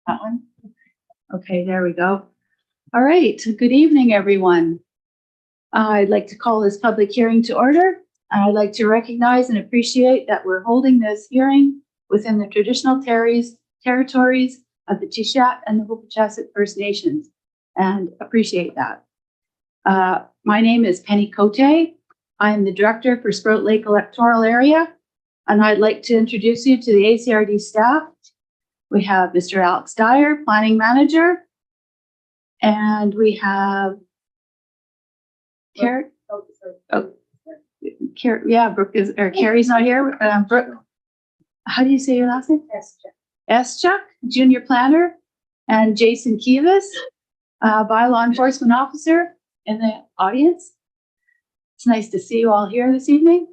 That one? Okay, there we go. All right, good evening, everyone. I'd like to call this public hearing to order. I'd like to recognize and appreciate that we're holding this hearing within the traditional territories of the Tishat and the Wupachasset First Nations, and appreciate that. My name is Penny Cote. I am the director for Sproat Lake Electoral Area, and I'd like to introduce you to the ACRD staff. We have Mr. Alex Dyer, Planning Manager, and we have Carrie. Carrie's not here. Brooke, how do you say your last name? Eschuk, Junior Planner, and Jason Kivas, Bylaw Enforcement Officer in the audience. It's nice to see you all here this evening.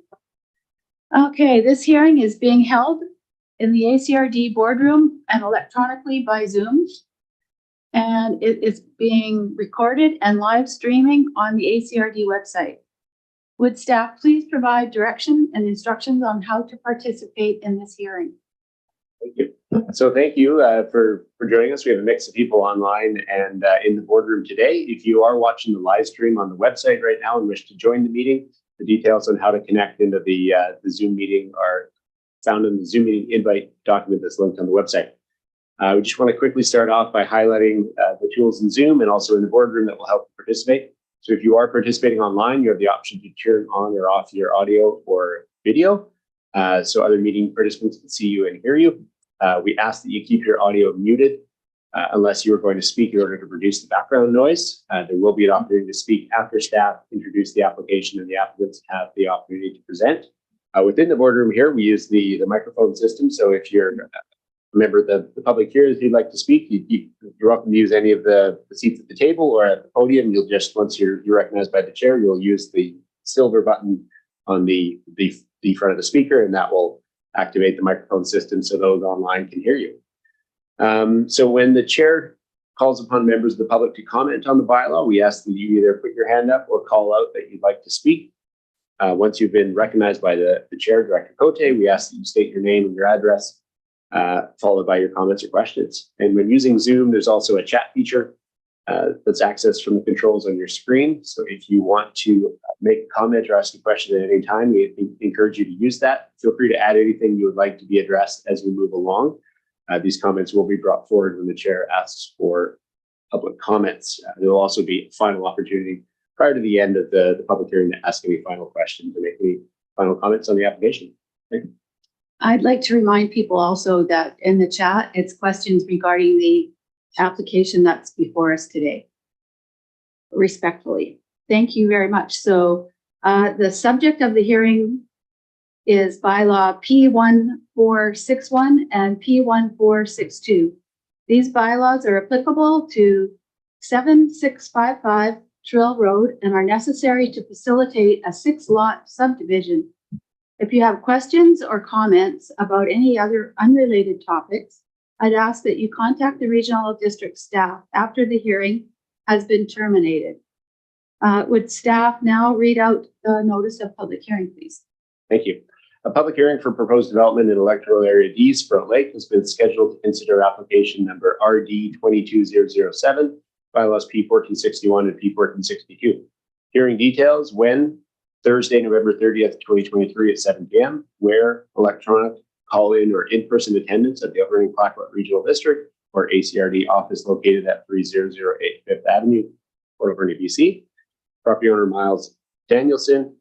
Okay, this hearing is being held in the ACRD boardroom and electronically by Zoom. And it is being recorded and live streaming on the ACRD website. Would staff please provide direction and instructions on how to participate in this hearing? Thank you. So thank you for joining us. We have a mix of people online and in the boardroom today. If you are watching the live stream on the website right now and wish to join the meeting, the details on how to connect into the Zoom meeting are found in the Zoom meeting invite document that's linked on the website. We just want to quickly start off by highlighting the tools in Zoom and also in the boardroom that will help you participate. So if you are participating online, you have the option to turn on or off your audio or video so other meeting participants can see you and hear you. We ask that you keep your audio muted unless you are going to speak in order to reduce the background noise. There will be an opportunity to speak after staff introduce the application and the applicants have the opportunity to present. Within the boardroom here, we use the microphone system. So if you're a member of the public here, if you'd like to speak, you're welcome to use any of the seats at the table or at the podium. You'll just, once you're recognized by the chair, you'll use the silver button on the front of the speaker, and that will activate the microphone system so those online can hear you. So when the chair calls upon members of the public to comment on the bylaw, we ask that you either put your hand up or call out that you'd like to speak. Once you've been recognized by the chair, Director Cote, we ask that you state your name and your address, followed by your comments or questions. And when using Zoom, there's also a chat feature that's accessed from the controls on your screen. So if you want to make a comment or ask a question at any time, we encourage you to use that. Feel free to add anything you would like to be addressed as we move along. These comments will be brought forward when the chair asks for public comments. There will also be a final opportunity prior to the end of the public hearing to ask any final questions or make any final comments on the application. Okay. I'd like to remind people also that in the chat, it's questions regarding the application that's before us today. Respectfully. Thank you very much. So the subject of the hearing is bylaw P1461 and P1462. These bylaws are applicable to 7655 Trill Road and are necessary to facilitate a 6-lot subdivision. If you have questions or comments about any other unrelated topics, I'd ask that you contact the regional district staff after the hearing has been terminated. Would staff now read out the notice of public hearing, please? Thank you. A public hearing for proposed development in electoral area D, Sproat Lake, has been scheduled to consider application number RD 22007, bylaws P1461 and P1462. Hearing details when Thursday, November 30th, 2023 at 7 p.m. Where electronic, call-in, or in-person attendance at the Alberni Clayoquot Regional District or ACRD office located at 3008 Fifth Avenue, Port Alberni, BC. Property owner Miles Danielson.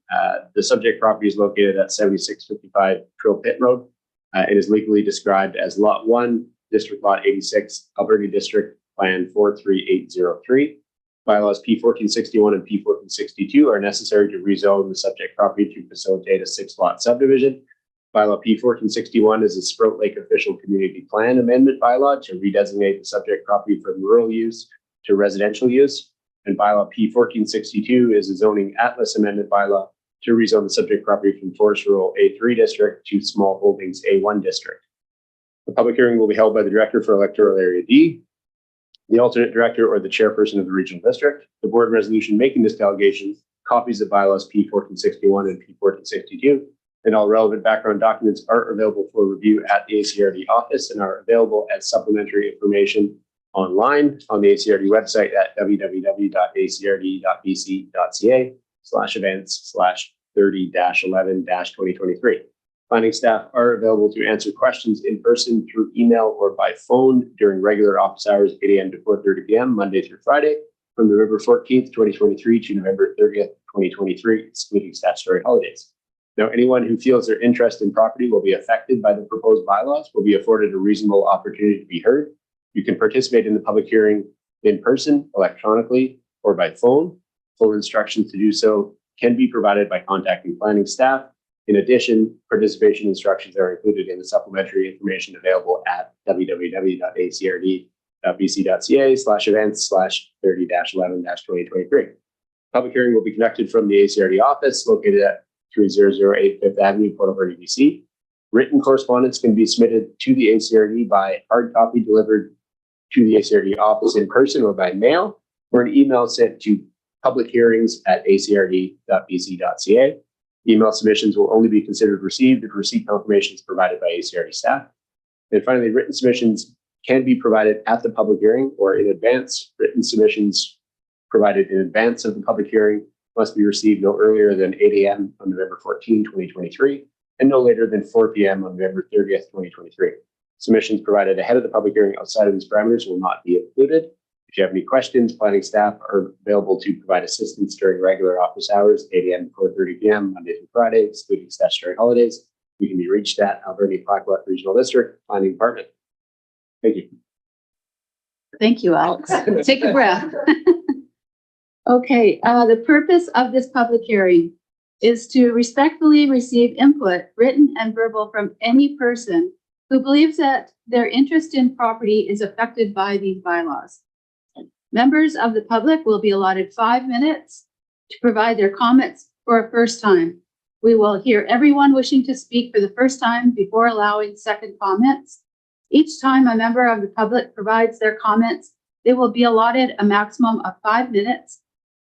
The subject property is located at 7655 Trill Pit Road and is legally described as Lot 1, District Lot 86, Alberni District, Plan 43803. Bylaws P1461 and P1462 are necessary to rezone the subject property to facilitate a 6-lot subdivision. Bylaw P1461 is a Sproat Lake official community plan amendment bylaw to redesignate the subject property from rural use to residential use. And bylaw P1462 is a zoning atlas amendment bylaw to rezone the subject property from Forest Rural A3 district to Small Holdings A1 district. The public hearing will be held by the director for electoral area D, the alternate director or the chairperson of the regional district. The board resolution making this delegation, copies of bylaws P1461 and P1462 and all relevant background documents are available for review at the ACRD office and are available as supplementary information online on the ACRD website at www.acrd.bc.ca/events/30-11-2023. Planning staff are available to answer questions in person through email or by phone during regular office hours, 8 a.m. to 4:30 p.m., Monday through Friday, from November 14th, 2023 to November 30th, 2023, excluding statutory holidays. Now, anyone who feels their interest in property will be affected by the proposed bylaws will be afforded a reasonable opportunity to be heard. You can participate in the public hearing in person, electronically, or by phone. Full instructions to do so can be provided by contacting planning staff. In addition, participation instructions are included in the supplementary information available at www.acrd.bc.ca/events/30-11-2023. Public hearing will be conducted from the ACRD office located at 3008 Fifth Avenue, Port Alberta, BC. Written correspondence can be submitted to the ACRD by hard copy delivered to the ACRD office in person or by mail, or an email sent to publichearings@acrd.bc.ca. Email submissions will only be considered received if receipt confirmation is provided by ACRD staff. And finally, written submissions can be provided at the public hearing or in advance. Written submissions provided in advance of the public hearing must be received no earlier than 8 a.m. on November 14, 2023, and no later than 4 p.m. on November 30th, 2023. Submissions provided ahead of the public hearing outside of these parameters will not be included. If you have any questions, planning staff are available to provide assistance during regular office hours, 8 a.m. to 4:30 p.m., Monday through Friday, excluding statutory holidays. You can be reached at Alberni Clayoquot Regional District Planning Department. Thank you. Thank you, Alex. Take a breath. Okay, the purpose of this public hearing is to respectfully receive input, written and verbal, from any person who believes that their interest in property is affected by these bylaws. Members of the public will be allotted 5 minutes to provide their comments for a first time. We will hear everyone wishing to speak for the first time before allowing second comments. Each time a member of the public provides their comments, they will be allotted a maximum of 5 minutes.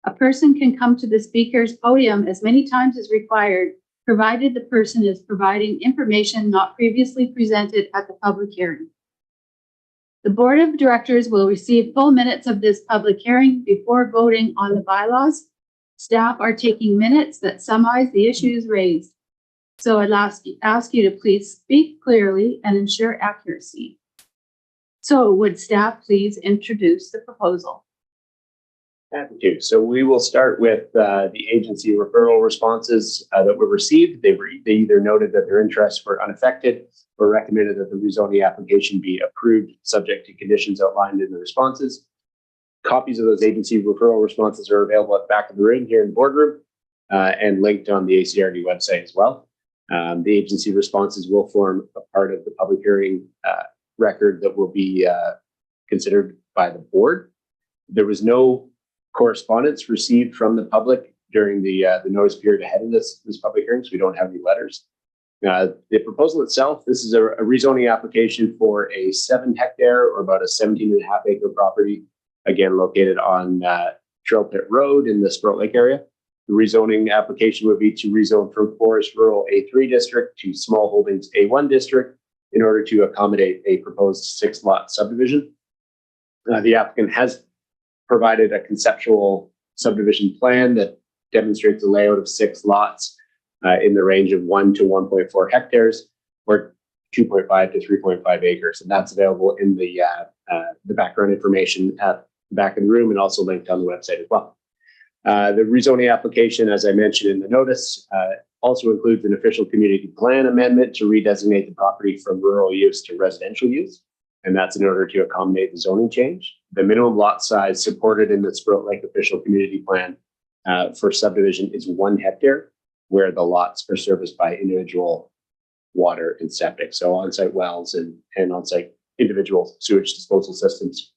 A person can come to the speaker's podium as many times as required, provided the person is providing information not previously presented at the public hearing. The Board of Directors will receive full minutes of this public hearing before voting on the bylaws. Staff are taking minutes that summarize the issues raised. So I'd ask you to please speak clearly and ensure accuracy. So would staff please introduce the proposal? Happy to. So we will start with the agency referral responses that were received. They either noted that their interests were unaffected or recommended that the rezoning application be approved subject to conditions outlined in the responses. Copies of those agency referral responses are available at the back of the room here in the boardroom and linked on the ACRD website as well. The agency responses will form a part of the public hearing record that will be considered by the board. There was no correspondence received from the public during the notice period ahead of this public hearing, so we don't have any letters. The proposal itself, this is a rezoning application for a 7-hectare or about a 17.5-acre property, again located on Trail Pit Road in the Sproat Lake area. The rezoning application would be to rezone from Forest Rural A3 district to Small Holdings A1 district in order to accommodate a proposed 6-lot subdivision. The applicant has provided a conceptual subdivision plan that demonstrates a layout of 6 lots in the range of 1 to 1.4 hectares or 2.5 to 3.5 acres. And that's available in the background information at the back of the room and also linked on the website as well. The rezoning application, as I mentioned in the notice, also includes an official community plan amendment to redesignate the property from rural use to residential use. And that's in order to accommodate the zoning change. The minimum lot size supported in the Sproat Lake official community plan for subdivision is 1 hectare, where the lots are serviced by individual water and septic, so on-site wells and on-site individual sewage disposal systems.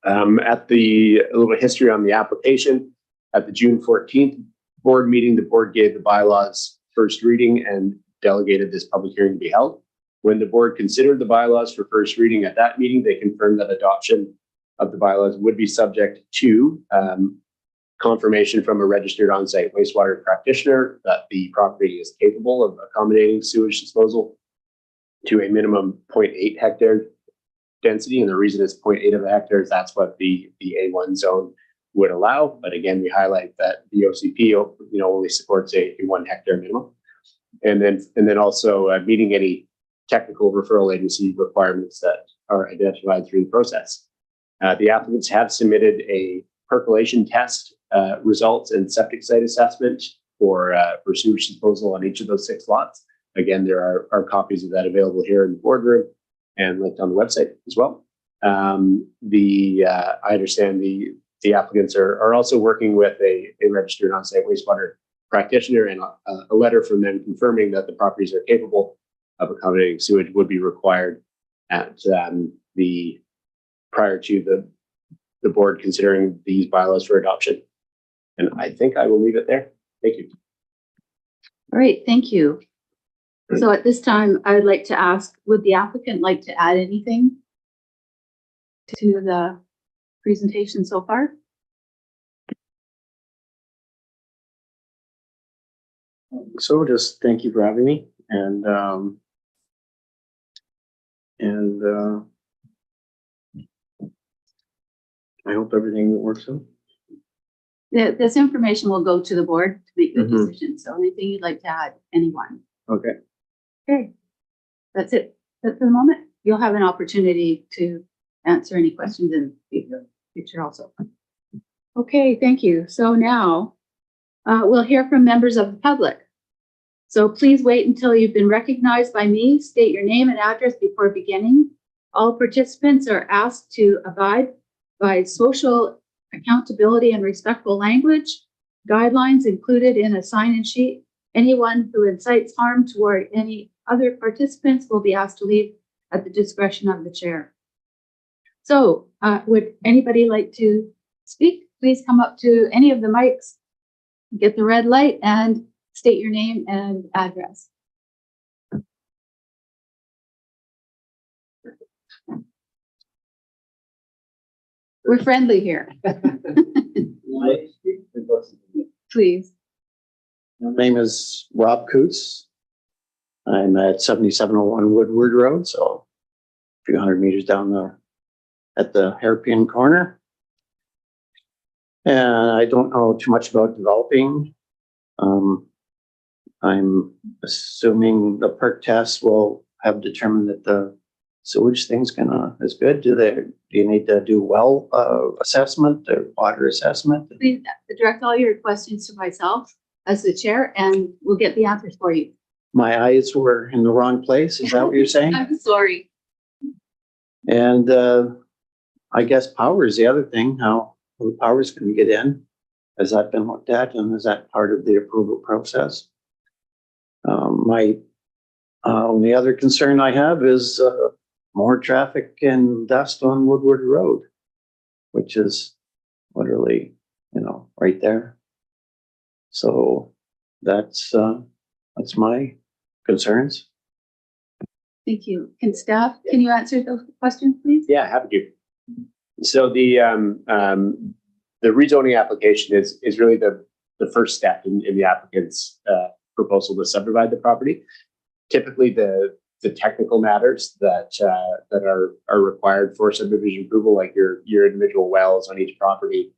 A little bit of history on the application. At the June 14th board meeting, the board gave the bylaws first reading and delegated this public hearing to be held. When the board considered the bylaws for first reading at that meeting, they confirmed that adoption of the bylaws would be subject to confirmation from a registered on-site wastewater practitioner that the property is capable of accommodating sewage disposal to a minimum 0.8 hectare density. And the reason it's 0.8 of a hectare is that's what the A1 zone would allow. But again, we highlight that the OCP, only supports a 1 hectare minimum. And then also meeting any technical referral agency requirements that are identified through the process. The applicants have submitted a percolation test results and septic site assessment for sewage disposal on each of those 6 lots. Again, there are copies of that available here in the boardroom and linked on the website as well. I understand the applicants are also working with a registered on-site wastewater practitioner, and a letter from them confirming that the properties are capable of accommodating sewage would be required at prior to the board considering these bylaws for adoption. And I think I will leave it there. Thank you. All right, thank you. So at this time, I would like to ask, would the applicant like to add anything to the presentation so far? So just thank you for having me, and I hope everything works out. This information will go to the board to make the decision. So anything you'd like to add, anyone? Okay. Okay, that's it for the moment. You'll have an opportunity to answer any questions in the future also. Okay, thank you. So now we'll hear from members of the public. So please wait until you've been recognized by me. State your name and address before beginning. All participants are asked to abide by social accountability and respectful language guidelines included in a sign-in sheet. Anyone who incites harm toward any other participants will be asked to leave at the discretion of the chair. So would anybody like to speak? Please come up to any of the mics, get the red light, and state your name and address. We're friendly here. Please. My name is Rob Coots. I'm at 7701 Woodward Road, so a few hundred meters down there at the hairpin corner. And I don't know too much about developing. I'm assuming the perk test will have determined that the sewage thing's is good. Do you need to do well assessment or water assessment? Please direct all your questions to myself as the chair, and we'll get the answers for you. My eyes were in the wrong place. Is that what you're saying? I'm sorry. And I guess power is the other thing. How the power is going to get in? Has that been looked at, and is that part of the approval process? My only other concern I have is more traffic and dust on Woodward Road, which is literally, right there. So that's my concerns. Thank you. Can you answer those questions, please? Yeah, happy to. So the rezoning application is really the first step in the applicant's proposal to subdivide the property. Typically, the technical matters that are required for subdivision approval, like your individual wells on each property,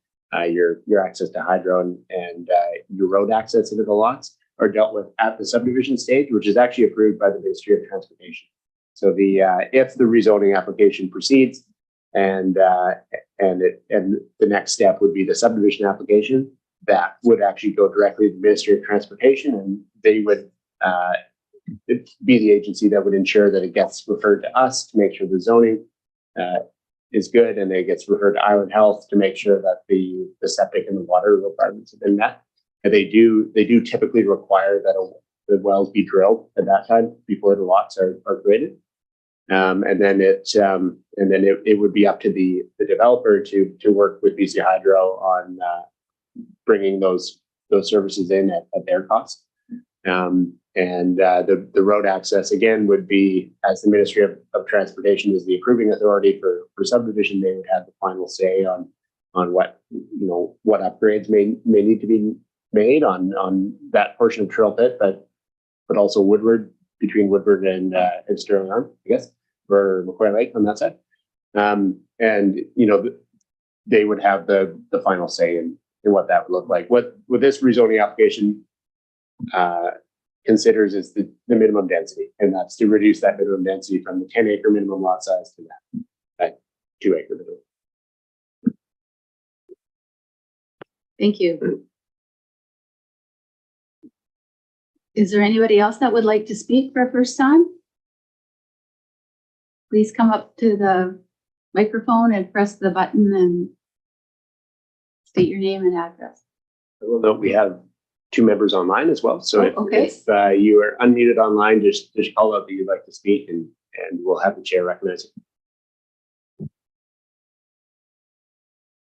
your access to hydro and your road access into the lots, are dealt with at the subdivision stage, which is actually approved by the Ministry of Transportation. So if the rezoning application proceeds, and the next step would be the subdivision application, that would actually go directly to the Ministry of Transportation, and they would be the agency that would ensure that it gets referred to us to make sure the zoning is good, and it gets referred to Island Health to make sure that the septic and the water requirements have been met. And they do typically require that the wells be drilled at that time before the lots are created. And then it would be up to the developer to work with BC Hydro on bringing those services in at their cost. The road access again would be, as the Ministry of Transportation is the approving authority for subdivision, they would have the final say on what, what upgrades may need to be made on that portion of Trail Pit, but also Woodward, between Woodward and Sterling Arm, I guess, or McCoy Lake on that side. And they would have the final say in what that would look like. What this rezoning application considers is the minimum density, and that's to reduce that minimum density from the 10-acre minimum lot size to that 2-acre minimum. Thank you. Is there anybody else that would like to speak for a first time? Please come up to the microphone and press the button and state your name and address. I will note we have 2 members online as well. So okay. if you are unmuted online, just call out that you'd like to speak, and we'll have the chair recognize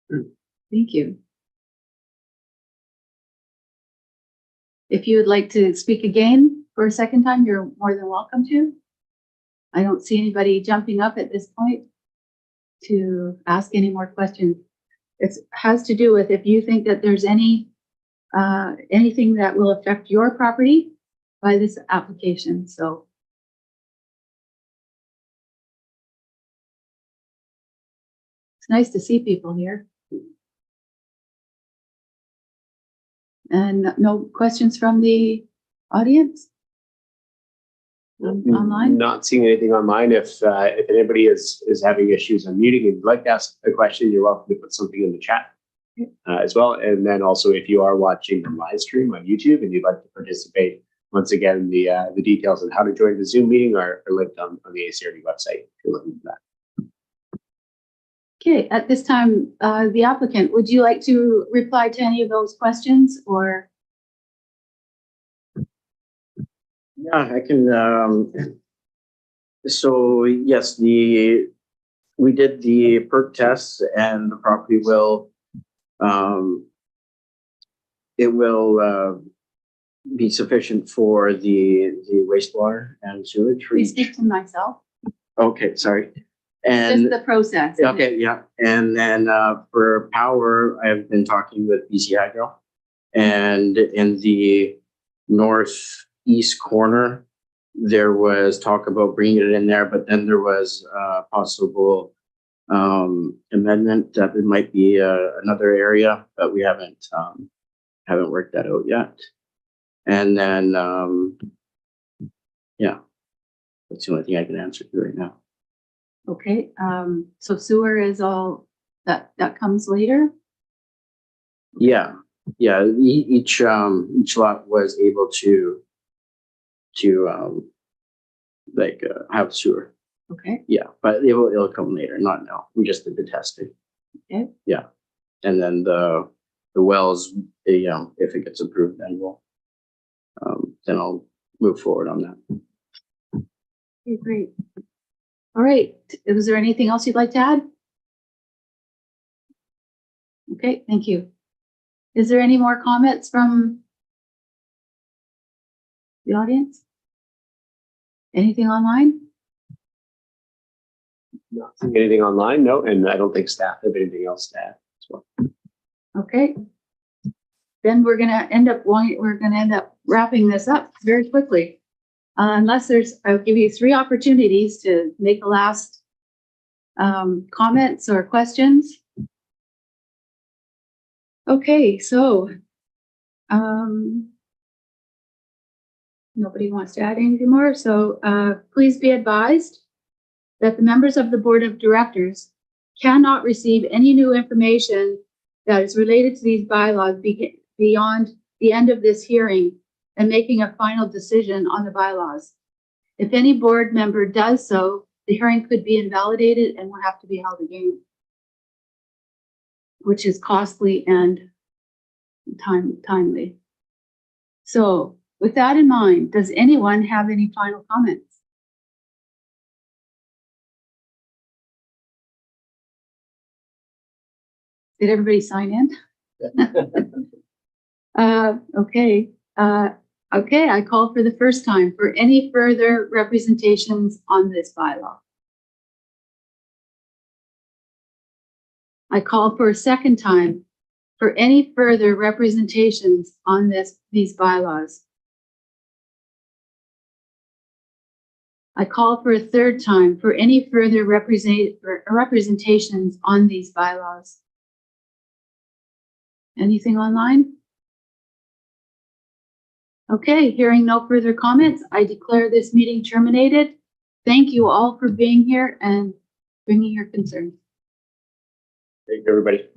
you. Thank you. If you would like to speak again for a second time, you're more than welcome to. I don't see anybody jumping up at this point to ask any more questions. It has to do with if you think that there's anything that will affect your property by this application. So it's nice to see people here. And no questions from the audience? Online? Not seeing anything online. If anybody is having issues unmuting and you'd like to ask a question, you're welcome to put something in the chat as well. And then also, if you are watching the live stream on YouTube and you'd like to participate, once again, the details on how to join the Zoom meeting are linked on the ACRD website if you're looking for that. Okay, at this time, the applicant, would you like to reply to any of those questions, or? Yeah, I can. So yes, we did the perk tests, and the property will be sufficient for the wastewater and sewage for Please each. speak to myself. Okay, sorry. And Just the process. okay, yeah, and then for power, I've been talking with BC Hydro, and in the northeast corner, there was talk about bringing it in there, but then there was a possible amendment that it might be another area, but we haven't worked that out yet. And then yeah, that's the only thing I can answer to right now. Okay, so sewer is all that comes later? Yeah, each lot was able to have sewer. Okay, Yeah, but it'll come later, not now. We just did the testing. okay, Yeah, and then the wells, if it gets approved, then then I'll move forward on that. okay, great. All right, was there anything else you'd like to add? Okay, thank you. Is there any more comments from the audience? Anything online? Not seeing anything online, no, and I don't think staff have anything else to add as well. Okay. Then we're gonna end up wrapping this up very quickly. Unless I'll give you 3 opportunities to make a last comments or questions. Okay, so nobody wants to add anything more. So please be advised that the members of the board of directors cannot receive any new information that is related to these bylaws beyond the end of this hearing and making a final decision on the bylaws. If any board member does so, the hearing could be invalidated and will have to be held again, which is costly and timely. So with that in mind, does anyone have any final comments? Did everybody sign in? Okay. Okay, I call for the first time for any further representations on this bylaw. I call for a second time for any further representations on these bylaws. I call for a third time for any further representations on these bylaws. Anything online? Okay, hearing no further comments, I declare this meeting terminated. Thank you all for being here and bringing your concerns. Thank you, everybody.